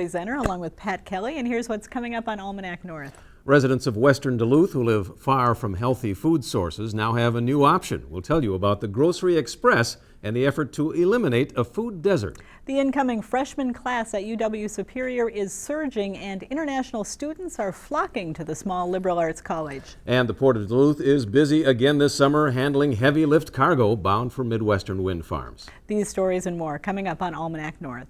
Center along with Pat Kelly, and here's what's coming up on Almanac North. Residents of western Duluth who live far from healthy food sources now have a new option. We'll tell you about the Grocery Express and the effort to eliminate a food desert. The incoming freshman class at UW Superior is surging, and international students are flocking to the small liberal arts college. And the Port of Duluth is busy again this summer handling heavy lift cargo bound for Midwestern wind farms. These stories and more coming up on Almanac North.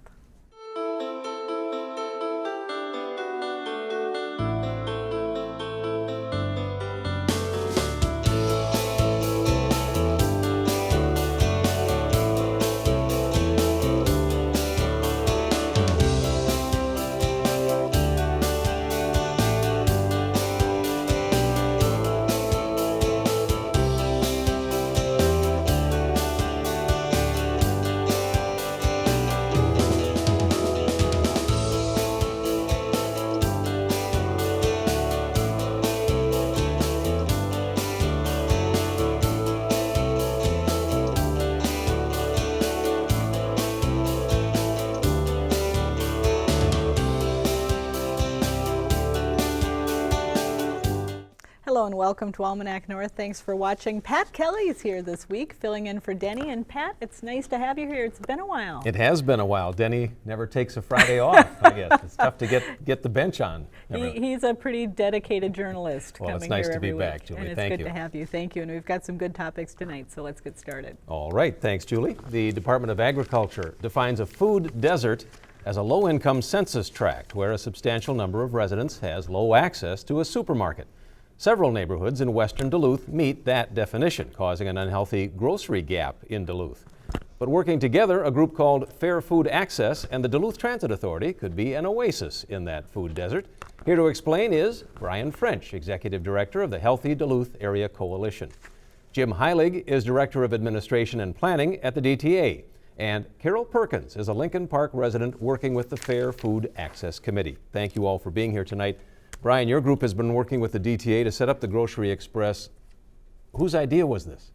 Hello and welcome to Almanac North. Thanks for watching. Pat Kelly's here this week, filling in for Denny. And Pat, it's nice to have you here. It's been a while. It has been a while. Denny never takes a Friday off, I guess. It's tough to get the bench on. He's a pretty dedicated journalist well, coming it's nice here to every be week. back, Julie. And it's Thank good you. to have you. Thank you. And we've got some good topics tonight, so let's get started. All right. Thanks, Julie. The Department of Agriculture defines a food desert as a low-income census tract where a substantial number of residents has low access to a supermarket. Several neighborhoods in western Duluth meet that definition, causing an unhealthy grocery gap in Duluth. But working together, a group called Fair Food Access and the Duluth Transit Authority could be an oasis in that food desert. Here to explain is Bryan, Executive Director of the Healthy Duluth Area Coalition. Jim Heilig is Director of Administration and Planning at the DTA. And Carol Perkins is a Lincoln Park resident working with the Fair Food Access Committee. Thank you all for being here tonight. Bryan, your group has been working with the DTA to set up the Grocery Express. Whose idea was this?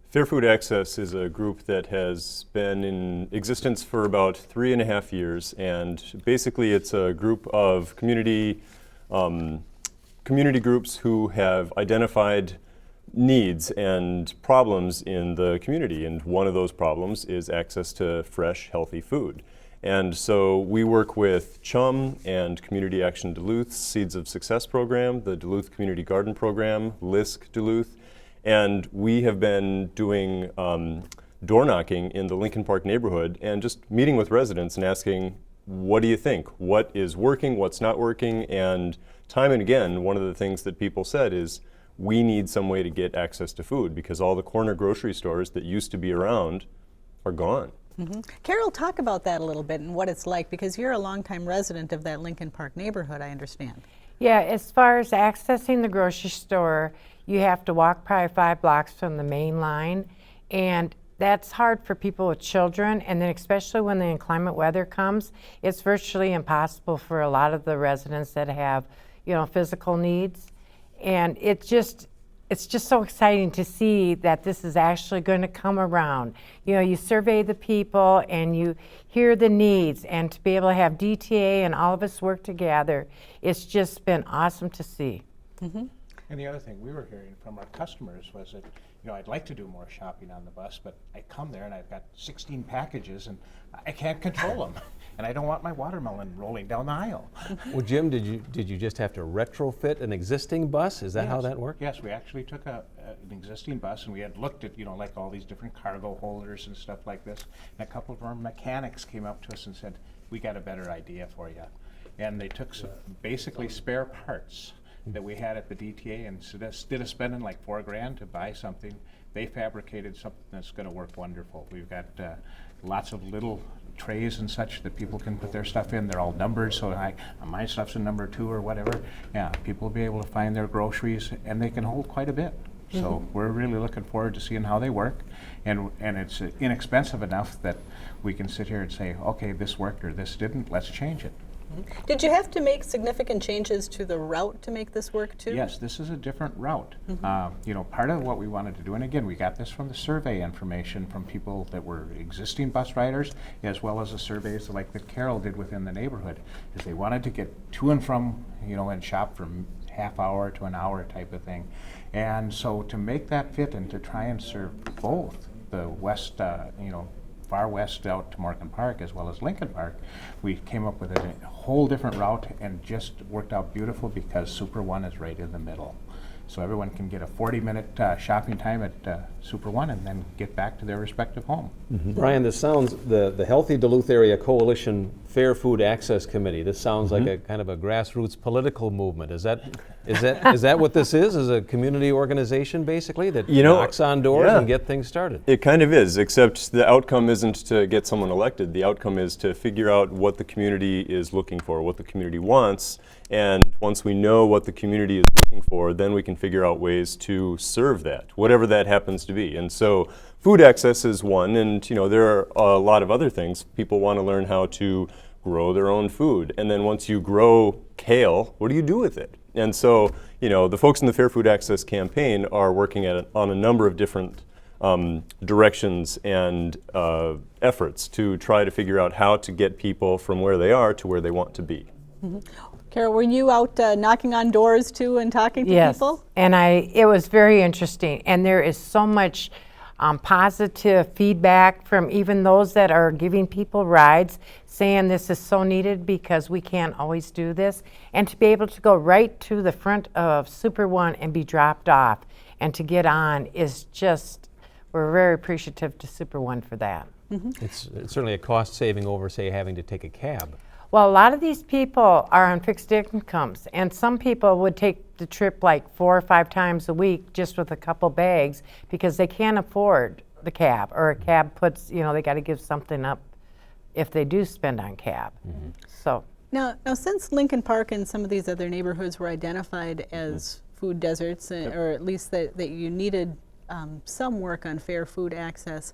Fair Food Access is a group that has been in existence for about 3.5 years, and basically it's a group of community groups who have identified needs and problems in the community, and one of those problems is access to fresh, healthy food. And so we work with CHUM and Community Action Duluth, Seeds of Success program, the Duluth Community Garden program, LISC Duluth, and we have been doing door knocking in the Lincoln Park neighborhood and just meeting with residents and asking, what do you think? What is working, what's not working? And time and again, one of the things that people said is, we need some way to get access to food because all the corner grocery stores that used to be around are gone. Mm-hmm. Carol, talk about that a little bit and what it's like, because you're a longtime resident of that Lincoln Park neighborhood, I understand. Yeah, as far as accessing the grocery store, you have to walk probably 5 blocks from the main line, and that's hard for people with children, and then especially when the inclement weather comes, it's virtually impossible for a lot of the residents that have, physical needs. And it's just so exciting to see that this is actually going to come around. You survey the people and you hear the needs, and to be able to have DTA and all of us work together, it's just been awesome to see. Mm-hmm. And the other thing we were hearing from our customers was that, I'd like to do more shopping on the bus, but I come there and I've got 16 packages and I can't control them. And I don't want my watermelon rolling down the aisle. Well, Jim, did you just have to retrofit an existing bus? Is that how that worked? Yes, we actually took an existing bus and we had looked at, like all these different cargo holders and stuff like this. And a couple of our mechanics came up to us and said, we got a better idea for you. And they took some basically spare parts that we had at the DTA, and instead of spending like $4,000 to buy something, they fabricated something that's going to work wonderful. We've got lots of little trays and such that people can put their stuff in. They're all numbered, so my stuff's in number 2 or whatever. Yeah, people will be able to find their groceries, and they can hold quite a bit. Mm-hmm. So we're really looking forward to seeing how they work, and it's inexpensive enough that we can sit here and say, okay, this worked or this didn't, let's change it. Did you have to make significant changes to the route to make this work too? Yes, this is a different route. You know, part of what we wanted to do, and again, we got this from the survey information from people that were existing bus riders, as well as the surveys like that Carol did within the neighborhood, is they wanted to get to and from, you know, and shop from half hour to an hour type of thing. And so to make that fit and to try and serve both the west, you know, far west out to Morgan Park as well as Lincoln Park, we came up with a whole different route and just worked out beautiful because Super One is right in the middle. So everyone can get a 40-minute shopping time at Super One and then get back to their respective home. Bryan, this sounds, the Healthy Duluth Area Coalition Fair Food Access Committee, this sounds like a kind of a grassroots political movement. Is that what this is? Is a community organization basically that knocks on doors and get things started? It kind of is, except the outcome isn't to get someone elected. The outcome is to figure out what the community is looking for, what the community wants, and once we know what the community is looking for, then we can figure out ways to serve that, whatever that happens to be. And so food access is one, and there are a lot of other things. People want to learn how to grow their own food, and then once you grow kale, what do you do with it? And so, the folks in the Fair Food Access campaign are working on a number of different directions and efforts to try to figure out how to get people from where they are to where they want to be. Carol, were you out knocking on doors too and talking to people? Yes, and it was very interesting, and there is so much positive feedback from even those that are giving people rides, saying this is so needed because we can't always do this, and to be able to go right to the front of Super One and be dropped off and to get on is just, we're very appreciative to Super One for that. It's certainly a cost saving over, say, having to take a cab. Well, a lot of these people are on fixed incomes, and some people would take the trip like 4 or 5 times a week just with a couple bags because they can't afford the cab, or a cab puts, they got to give something up if they do spend on cab. So Now, since Lincoln Park and some of these other neighborhoods were identified as food deserts, or at least that you needed some work on fair food access,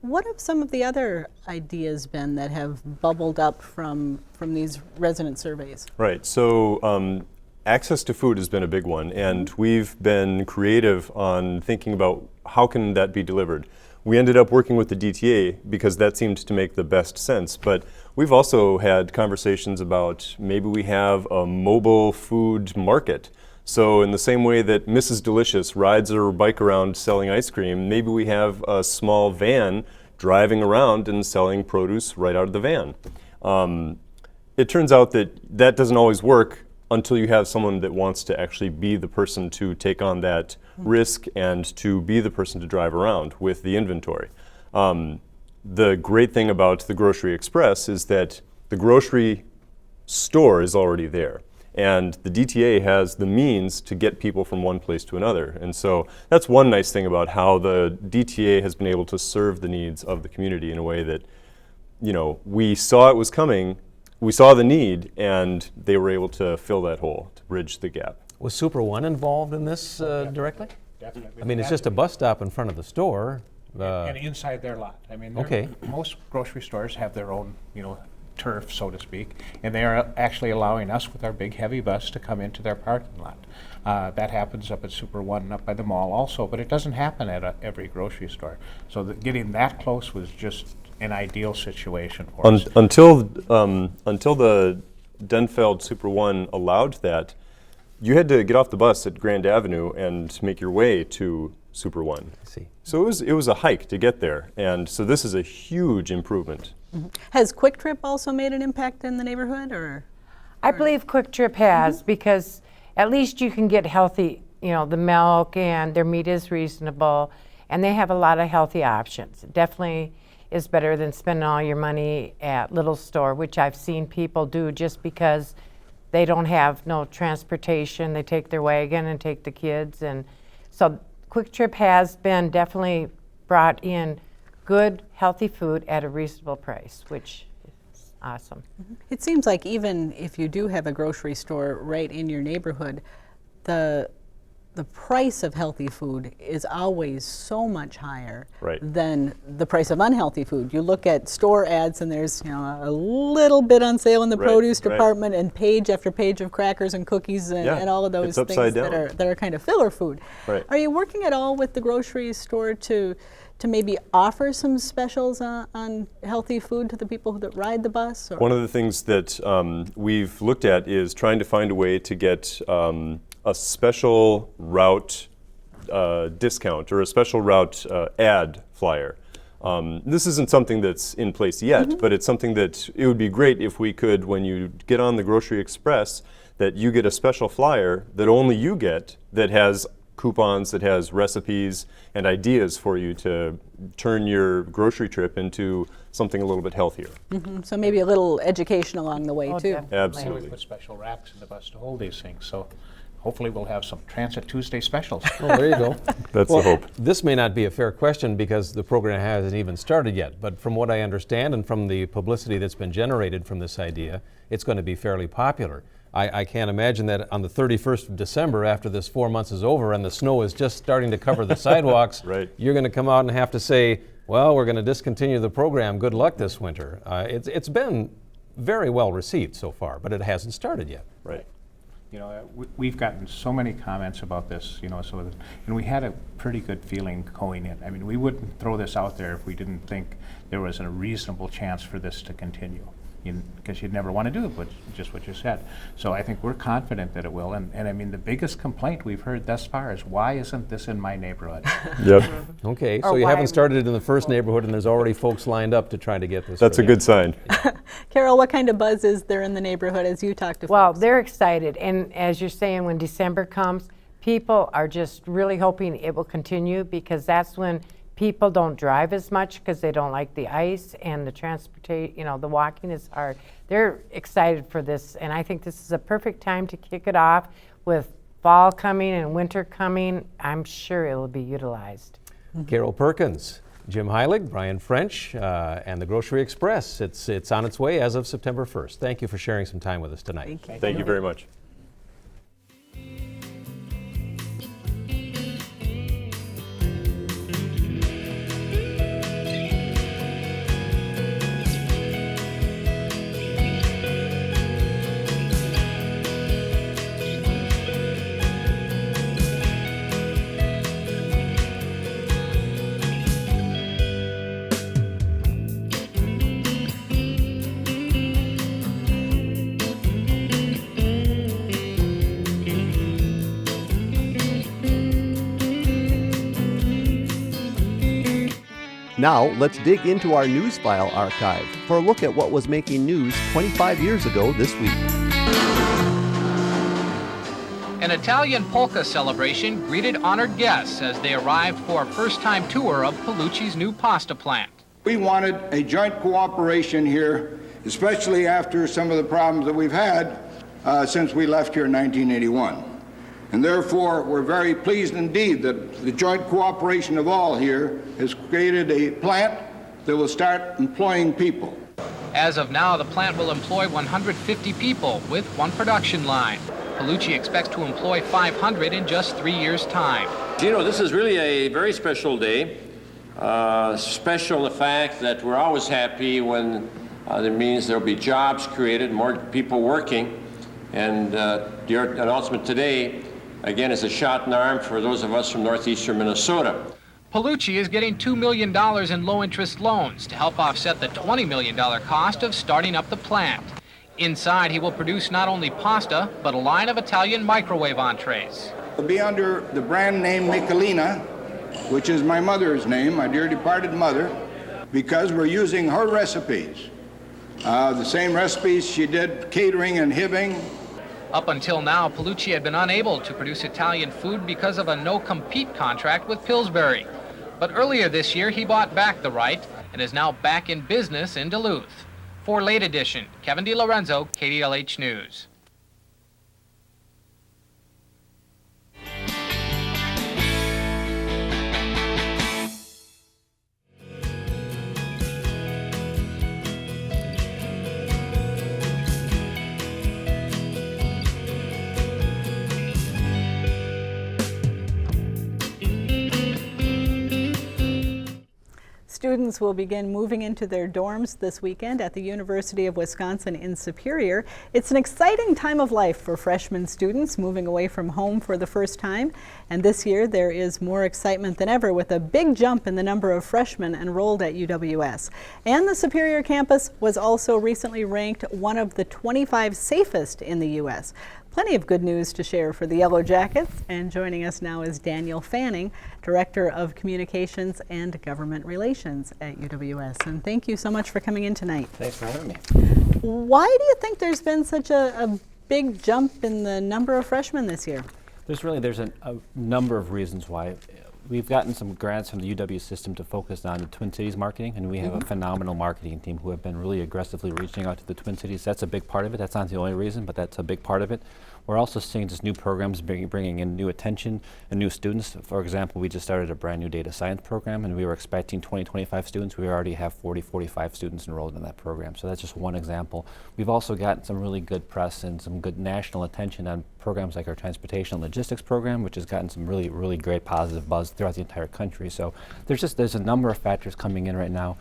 what have some of the other ideas been that have bubbled up from these resident surveys? Right, so access to food has been a big one, and we've been creative on thinking about how can that be delivered. We ended up working with the DTA because that seemed to make the best sense, but we've also had conversations about maybe we have a mobile food market. So in the same way that Mrs. Delicious rides her bike around selling ice cream, maybe we have a small van driving around and selling produce right out of the van. It turns out that doesn't always work until you have someone that wants to actually be the person to take on that risk and to be the person to drive around with the inventory. The great thing about the Grocery Express is that the grocery store is already there. And the DTA has the means to get people from one place to another. And so that's one nice thing about how the DTA has been able to serve the needs of the community in a way that, we saw it was coming, we saw the need, and they were able to fill that hole, to bridge the gap. Was Super One involved in this directly? Definitely. I mean, it's just a bus stop in front of the store. And inside their lot. I mean, most grocery stores have their own, turf, so to speak, and they are actually allowing us with our big heavy bus to come into their parking lot. That happens up at Super One and up by the mall also, but it doesn't happen at every grocery store. So getting that close was just an ideal situation for us. Until the Denfeld Super One allowed that, you had to get off the bus at Grand Avenue and make your way to Super One. I see. So it was a hike to get there, and so this is a huge improvement. Has Quick Trip also made an impact in the neighborhood, or? I believe Quick Trip has, because at least you can get healthy, the milk, and their meat is reasonable, and they have a lot of healthy options. It definitely is better than spending all your money at Little Store, which I've seen people do just because they don't have no transportation. They take their wagon and take the kids, and so Quick Trip has been definitely brought in good, healthy food at a reasonable price, which is awesome. It seems like even if you do have a grocery store right in your neighborhood, the the price of healthy food is always so much higher Right. than the price of unhealthy food. You look at store ads and there's a little bit on sale in the Right, produce right. department and page after page of crackers and cookies and, Yeah, and all of those it's things upside that down. are kind of filler food. Right. Are you working at all with the grocery store to maybe offer some specials on healthy food to the people that ride the bus? Or? One of the things that we've looked at is trying to find a way to get a special route discount or a special route ad flyer. This isn't something that's in place yet, but it's something that it would be great if we could, when you get on the Grocery Express, that you get a special flyer that only you get that has coupons, that has recipes and ideas for you to turn your grocery trip into something a little bit healthier. So maybe a little education along the way Oh, too. definitely. We Absolutely. put special racks in the bus to hold these things, so hopefully we'll have some Transit Tuesday specials. Oh, there you go. That's Well, the hope. this may not be a fair question because the program hasn't even started yet, but from what I understand and from the publicity that's been generated from this idea, it's going to be fairly popular. I can't imagine that on the 31st of December, after this 4 months is over and the snow is just starting to cover the sidewalks, Right. you're going to come out and have to say, well, we're going to discontinue the program. Good luck this winter. It's been very well received so far, but it hasn't started yet. Right. You know, we've gotten so many comments about this, you know, and we had a pretty good feeling going in. I mean, we wouldn't throw this out there if we didn't think there was a reasonable chance for this to continue. Because you'd never want to do it, but just what you said. So I think we're confident that it will. And I mean, the biggest complaint we've heard thus far is, why isn't this in my neighborhood? Yep. Okay, Or so you why- haven't started it in the first neighborhood and there's already folks lined up to try to get this. That's for a you. good sign. Carol, what kind of buzz is there in the neighborhood as you talk to Well, folks? they're excited, and as you're saying, when December comes, people are just really hoping it will continue because that's when people don't drive as much because they don't like the ice and the transportation, the walking is hard. They're excited for this, and I think this is a perfect time to kick it off with fall coming and winter coming. I'm sure it will be utilized. Carol Perkins, Jim Heilig, Bryan French, and the Grocery Express. It's on its way as of September 1st. Thank you for sharing some time with us tonight. Thank you very much. Now, let's dig into our news file archive for a look at what was making news 25 years ago this week. An Italian polka celebration greeted honored guests as they arrived for a first-time tour of Palucci's new pasta plant. We wanted a joint cooperation here, especially after some of the problems that we've had since we left here in 1981. And therefore, we're very pleased indeed that the joint cooperation of all here has created a plant that will start employing people. As of now, the plant will employ 150 people with one production line. Palucci expects to employ 500 in just 3 years' time. Gino, this is really a very special day. Special in the fact that we're always happy when it means there'll be jobs created, more people working. And your announcement today, again, is a shot in the arm for those of us from northeastern Minnesota. Palucci is getting $2 million in low-interest loans to help offset the $20 million cost of starting up the plant. Inside, he will produce not only pasta, but a line of Italian microwave entrees. It'll be under the brand name Michelina, which is my mother's name, my dear departed mother, because we're using her recipes. The same recipes she did catering and Hibbing. Up until now, Palucci had been unable to produce Italian food because of a no-compete contract with Pillsbury. But earlier this year, he bought back the right and is now back in business in Duluth. For Late Edition, Kevin DiLorenzo, KDLH News. students will begin moving into their dorms this weekend at the University of Wisconsin in Superior. It's an exciting time of life for freshman students moving away from home for the first time. And this year there is more excitement than ever with a big jump in the number of freshmen enrolled at UWS. And the Superior campus was also recently ranked one of the 25 safest in the U.S. Plenty of good news to share for the Yellow Jackets, and joining us now is Daniel Fanning, Director of Communications and Government Relations at UWS. And thank you so much for coming in tonight. Thanks for having me. Why do you think there's been such a big jump in the number of freshmen this year? There's a number of reasons why. We've gotten some grants from the UW system to focus on the Twin Cities marketing, and we have a phenomenal marketing team who have been really aggressively reaching out to the Twin Cities. That's a big part of it. That's not the only reason, but that's a big part of it. We're also seeing just new programs bringing in new attention and new students. For example, we just started a brand new data science program, and we were expecting 25 students. We already have 45 students enrolled in that program. So that's just one example. We've also gotten some really good press and some good national attention on programs like our transportation and logistics program, which has gotten some really great positive buzz throughout the entire country. So there's a number of factors coming in right now.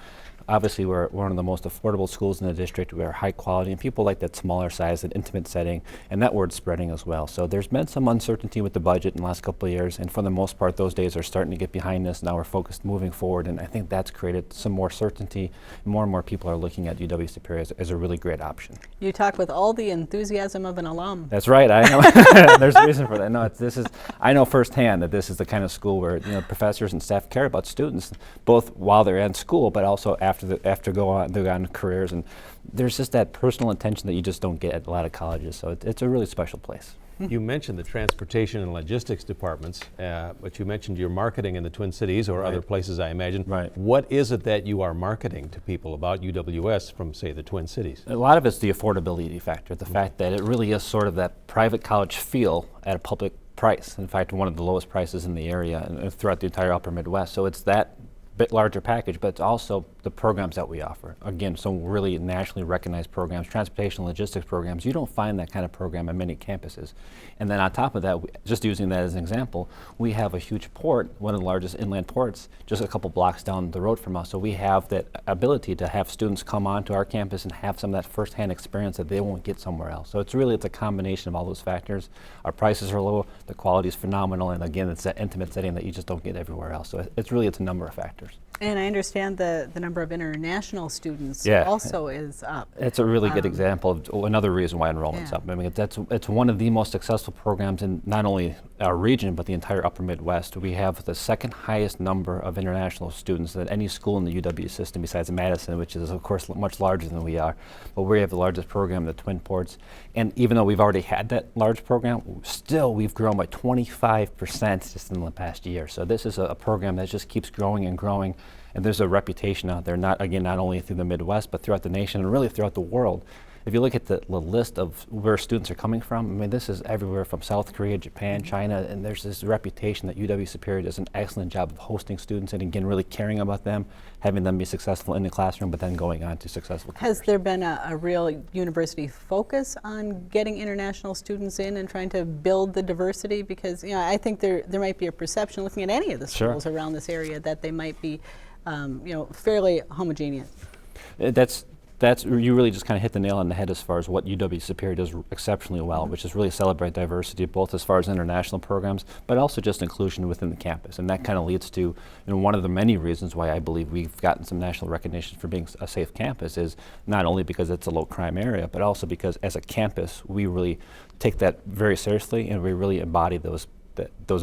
Obviously, we're one of the most affordable schools in the district. We are high quality, and people like that smaller size, that intimate setting, and that word's spreading as well. So there's been some uncertainty with the budget in the last couple of years, and for the most part, those days are starting to get behind us. Now we're focused moving forward, and I think that's created some more certainty. More and more people are looking at UW Superior as a really great option. You talk with all the enthusiasm of an alum. That's right. I know. There's a reason for that. No, I know firsthand that this is the kind of school where professors and staff care about students, both while they're in school, but also after go on careers, and there's just that personal attention that you just don't get at a lot of colleges. So it's a really special place. You mentioned the transportation and logistics departments, but you mentioned your marketing in the Twin Cities or other places, I imagine. Right. What is it that you are marketing to people about UWS from, say, the Twin Cities? A lot of it's the affordability factor, the fact that it really is sort of that private college feel at a public price. In fact, one of the lowest prices in the area and throughout the entire upper Midwest. So it's that bit larger package, but it's also the programs that we offer. Again, some really nationally recognized programs, transportation and logistics programs. You don't find that kind of program at many campuses. And then on top of that, just using that as an example, we have a huge port, one of the largest inland ports, just a couple blocks down the road from us. So we have that ability to have students come onto our campus and have some of that firsthand experience that they won't get somewhere else. So it's a combination of all those factors. Our prices are low, the quality is phenomenal, and again, it's that intimate setting that you just don't get everywhere else. So it's a number of factors. And I understand the number of international students also is up. It's a really good example of another reason why enrollment's up. I mean, it's one of the most successful programs in not only our region, but the entire upper Midwest. We have the second highest number of international students than any school in the UW system besides Madison, which is, of course, much larger than we are. But we have the largest program in the Twin Ports. And even though we've already had that large program, still we've grown by 25% just in the past year. So this is a program that just keeps growing and growing. And there's a reputation out there, not only through the Midwest, but throughout the nation and really throughout the world. If you look at the list of where students are coming from, I mean, this is everywhere from South Korea, Japan, China, and there's this reputation that UW Superior does an excellent job of hosting students and, again, really caring about them, having them be successful in the classroom, but then going on to successful careers. Has there been a real university focus on getting international students in and trying to build the diversity? Because, I think there might be a perception, looking at any of the schools around this area, that they might be fairly homogeneous. You really just kind of hit the nail on the head as far as what UW Superior does exceptionally well, which is really celebrate diversity, both as far as international programs, but also just inclusion within the campus. And that kind of leads to one of the many reasons why I believe we've gotten some national recognition for being a safe campus is not only because it's a low crime area, but also because as a campus, we really take that very seriously and we really embody those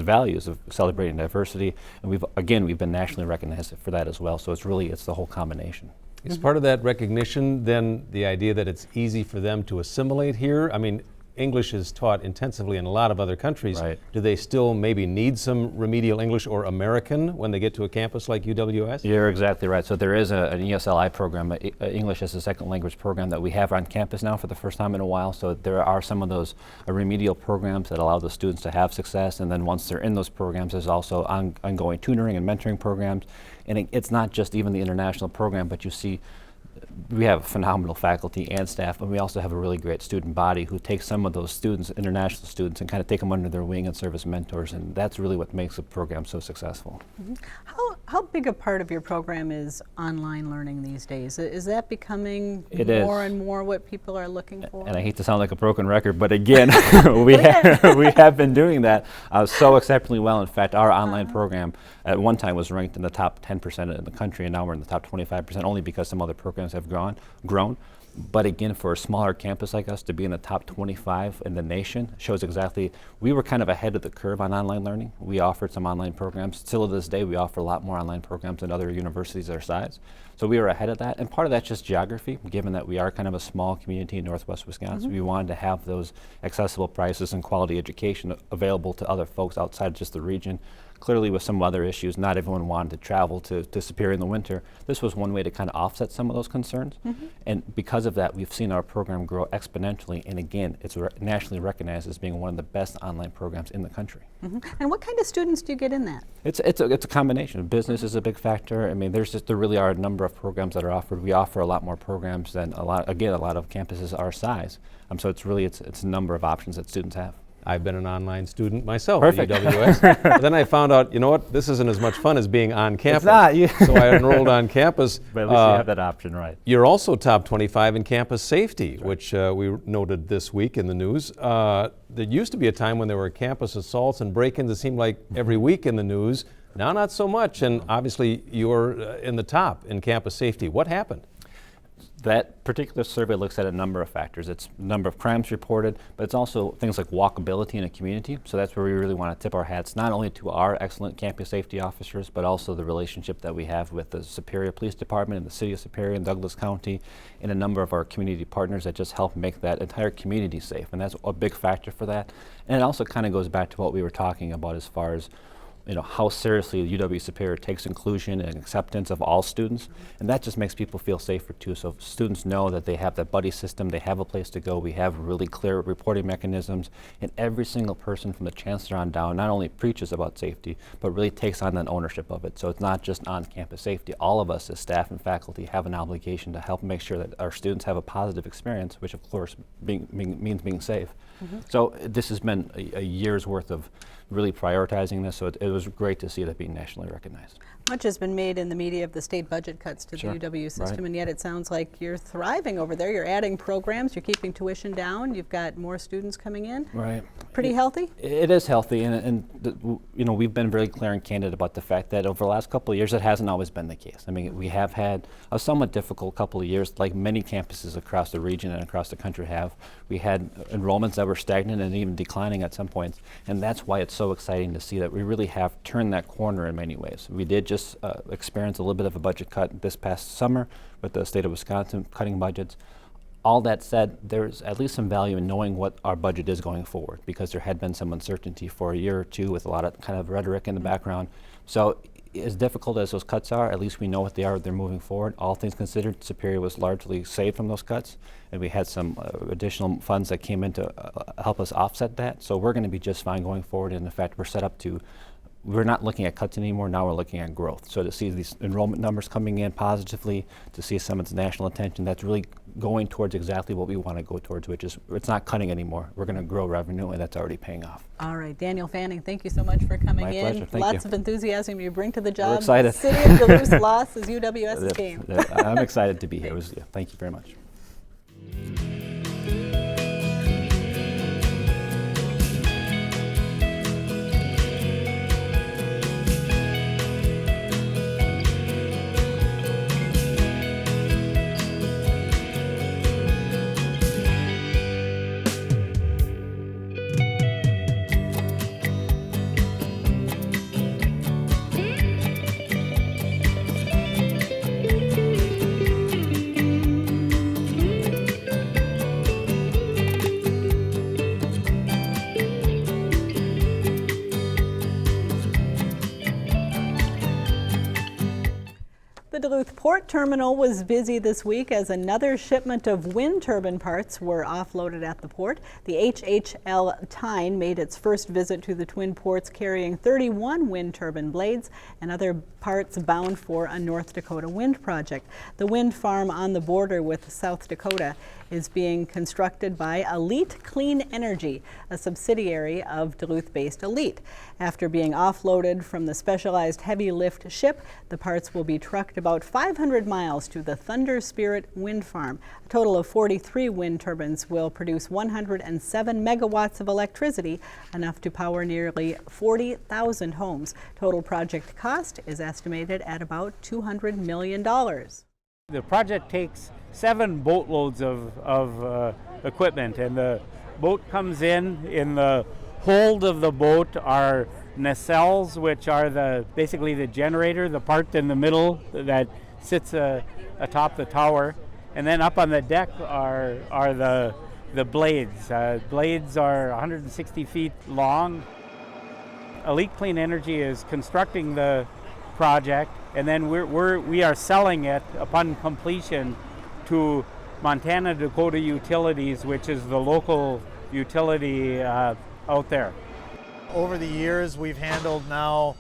values of celebrating diversity, and we've been nationally recognized for that as well. So it's the whole combination. Is part of that recognition then the idea that it's easy for them to assimilate here? I mean, English is taught intensively in a lot of other countries. Right. Do they still maybe need some remedial English or American when they get to a campus like UWS? You're exactly right. So there is an ESLI program, English as a second language program that we have on campus now for the first time in a while. So there are some of those remedial programs that allow the students to have success. And then once they're in those programs, there's also ongoing tutoring and mentoring programs. And it's not just even the international program, but you see we have phenomenal faculty and staff, and we also have a really great student body who takes some of those students, international students, and kind of take them under their wing and serve as mentors, and that's really what makes the program so successful. Mm-hmm. How big a part of your program is online learning these days? Is that becoming It more is. and more what people are looking for? And I hate to sound like a broken record, but again, we have been doing that so exceptionally well. In fact, our online program at one time was ranked in the top 10% in the country, and now we're in the top 25%, only because some other programs have grown. But again, for a smaller campus like us to be in the top 25 in the nation shows exactly, we were kind of ahead of the curve on online learning. We offered some online programs. Still to this day, we offer a lot more online programs than other universities our size. So we were ahead of that, and part of that's just geography, given that we are kind of a small community in northwest Wisconsin. We wanted to have those accessible prices and quality education available to other folks outside just the region. Clearly, with some other issues, not everyone wanted to travel to Superior in the winter. This was one way to kind of offset some of those concerns. And because of that, we've seen our program grow exponentially. And again, it's nationally recognized as being one of the best online programs in the country. And what kind of students do you get in that? It's a combination. Business is a big factor. I mean, there really are a number of programs that are offered. We offer a lot more programs than a lot of campuses our size. So it's a number of options that students have. I've been an online student myself Perfect. at UWS. But then I found out, you know what, this isn't as much fun as being on campus. It's not. So I enrolled on campus. But at least you have that option, right? You're also top 25 in campus safety, which we noted this week in the news. There used to be a time when there were campus assaults and break-ins. It seemed like every week in the news. Now not so much, and obviously you're in the top in campus safety. What happened? That particular survey looks at a number of factors. It's number of crimes reported, but it's also things like walkability in a community. So that's where we really want to tip our hats, not only to our excellent campus safety officers, but also the relationship that we have with the Superior Police Department and the City of Superior and Douglas County, and a number of our community partners that just help make that entire community safe. And that's a big factor for that. And it also kind of goes back to what we were talking about as far as how seriously UW Superior takes inclusion and acceptance of all students, and that just makes people feel safer too. So students know that they have that buddy system, they have a place to go, we have really clear reporting mechanisms, and every single person from the chancellor on down not only preaches about safety, but really takes on that ownership of it. So it's not just on-campus safety. All of us as staff and faculty have an obligation to help make sure that our students have a positive experience, which of course means being safe. So this has been a year's worth of really prioritizing this, so it was great to see that being nationally recognized. Much has been made in the media of the state budget cuts to Sure. the UW system, Right. and yet it sounds like you're thriving over there. You're adding programs, you're keeping tuition down, you've got more students coming in. Right. Pretty healthy? It is healthy, and we've been very clear and candid about the fact that over the last couple of years, it hasn't always been the case. I mean, we have had a somewhat difficult couple of years, like many campuses across the region and across the country have. We had enrollments that were stagnant and even declining at some points, and that's why it's so exciting to see that we really have turned that corner in many ways. We did just experience a little bit of a budget cut this past summer with the state of Wisconsin cutting budgets. All that said, there's at least some value in knowing what our budget is going forward, because there had been some uncertainty for a year or two with a lot of kind of rhetoric in the background. So as difficult as those cuts are, at least we know what they are, they're moving forward. All things considered, Superior was largely saved from those cuts, and we had some additional funds that came in to help us offset that. So we're going to be just fine going forward, and in fact, we're set up to, we're not looking at cuts anymore, now we're looking at growth. So to see these enrollment numbers coming in positively, to see some of this national attention, that's really going towards exactly what we want to go towards, which is, it's not cutting anymore. We're going to grow revenue, and that's already paying off. All right, Daniel Fanning, thank you so much for coming My in. pleasure, thank Lots you. of enthusiasm you bring to the job. excited. City of Duluth loss is UWS's game. I'm excited to be here. Thank you very much. The Duluth Port Terminal was busy this week as another shipment of wind turbine parts were offloaded at the port. The HHL Tyne made its first visit to the Twin Ports carrying 31 wind turbine blades and other parts bound for a North Dakota wind project. The wind farm on the border with South Dakota is being constructed by Elite Clean Energy, a subsidiary of Duluth-based Elite. After being offloaded from the specialized heavy lift ship, the parts will be trucked about 500 miles to the Thunder Spirit Wind Farm. A total of 43 wind turbines will produce 107 megawatts of electricity, enough to power nearly 40,000 homes. Total project cost is estimated at about $200 million. The project takes 7 boatloads of equipment, and the boat comes in the hold of the boat are nacelles, which are basically the generator, the part in the middle that sits atop the tower, and then up on the deck are the blades. Blades are 160 feet long. Elite Clean Energy is constructing the project, and then we are selling it upon completion to Montana Dakota Utilities, which is the local utility out there. Over the years, we've handled now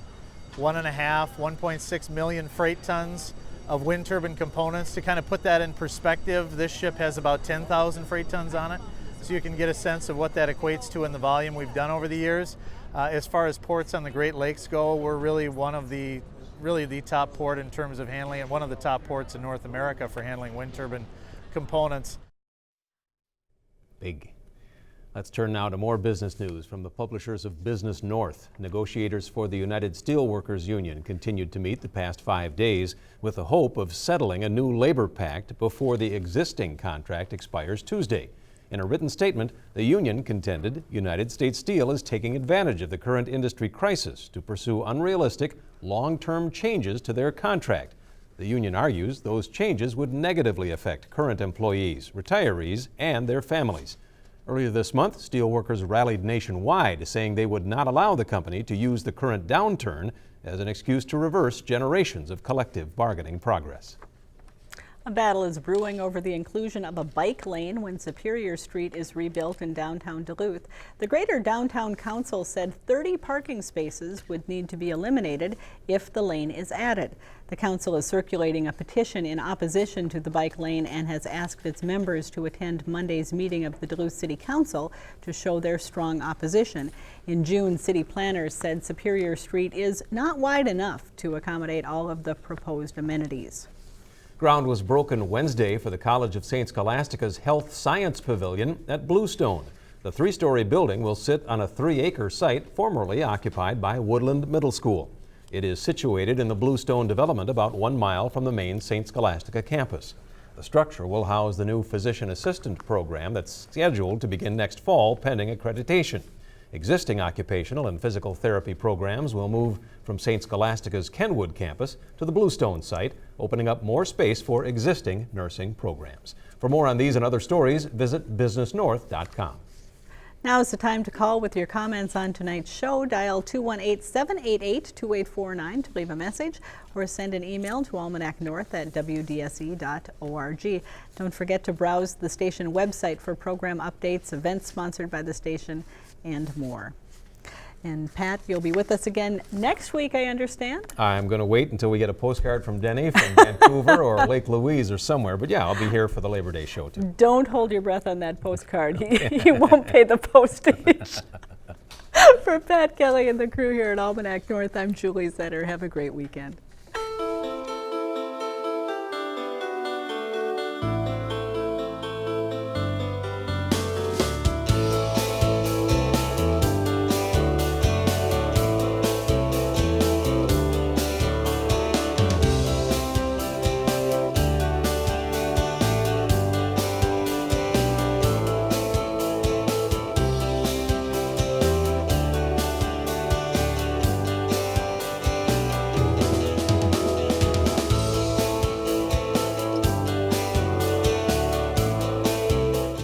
1.6 million freight tons of wind turbine components. To kind of put that in perspective, this ship has about 10,000 freight tons on it, so you can get a sense of what that equates to in the volume we've done over the years. As far as ports on the Great Lakes go, we're really the top port in terms of handling, and one of the top ports in North America for handling wind turbine components. Big. Let's turn now to more business news from the publishers of Business North. Negotiators for the United Steelworkers Union continued to meet the past 5 days with the hope of settling a new labor pact before the existing contract expires Tuesday. In a written statement, the union contended United States Steel is taking advantage of the current industry crisis to pursue unrealistic, long-term changes to their contract. The union argues those changes would negatively affect current employees, retirees, and their families. Earlier this month, steelworkers rallied nationwide, saying they would not allow the company to use the current downturn as an excuse to reverse generations of collective bargaining progress. A battle is brewing over the inclusion of a bike lane when Superior Street is rebuilt in downtown Duluth. The Greater Downtown Council said 30 parking spaces would need to be eliminated if the lane is added. The council is circulating a petition in opposition to the bike lane and has asked its members to attend Monday's meeting of the Duluth City Council to show their strong opposition. In June, city planners said Superior Street is not wide enough to accommodate all of the proposed amenities. Ground was broken Wednesday for the College of St. Scholastica's Health Science Pavilion at Bluestone. The 3-story building will sit on a 3-acre site formerly occupied by Woodland Middle School. It is situated in the Bluestone development about 1 mile from the main St. Scholastica campus. The structure will house the new physician assistant program that's scheduled to begin next fall pending accreditation. Existing occupational and physical therapy programs will move from St. Scholastica's Kenwood campus to the Bluestone site, opening up more space for existing nursing programs. For more on these and other stories, visit businessnorth.com. Now is the time to call with your comments on tonight's show. Dial 218-788-2849 to leave a message or send an email to almanacnorth@wdse.org. Don't forget to browse the station website for program updates, events sponsored by the station, and more. And Pat, you'll be with us again next week, I understand? I'm going to wait until we get a postcard from Denny from Vancouver or Lake Louise or somewhere. But yeah, I'll be here for the Labor Day show too. Don't hold your breath on that postcard. He won't pay the postage. For Pat Kelly and the crew here at Almanac North, I'm Julie Zetter. Have a great weekend.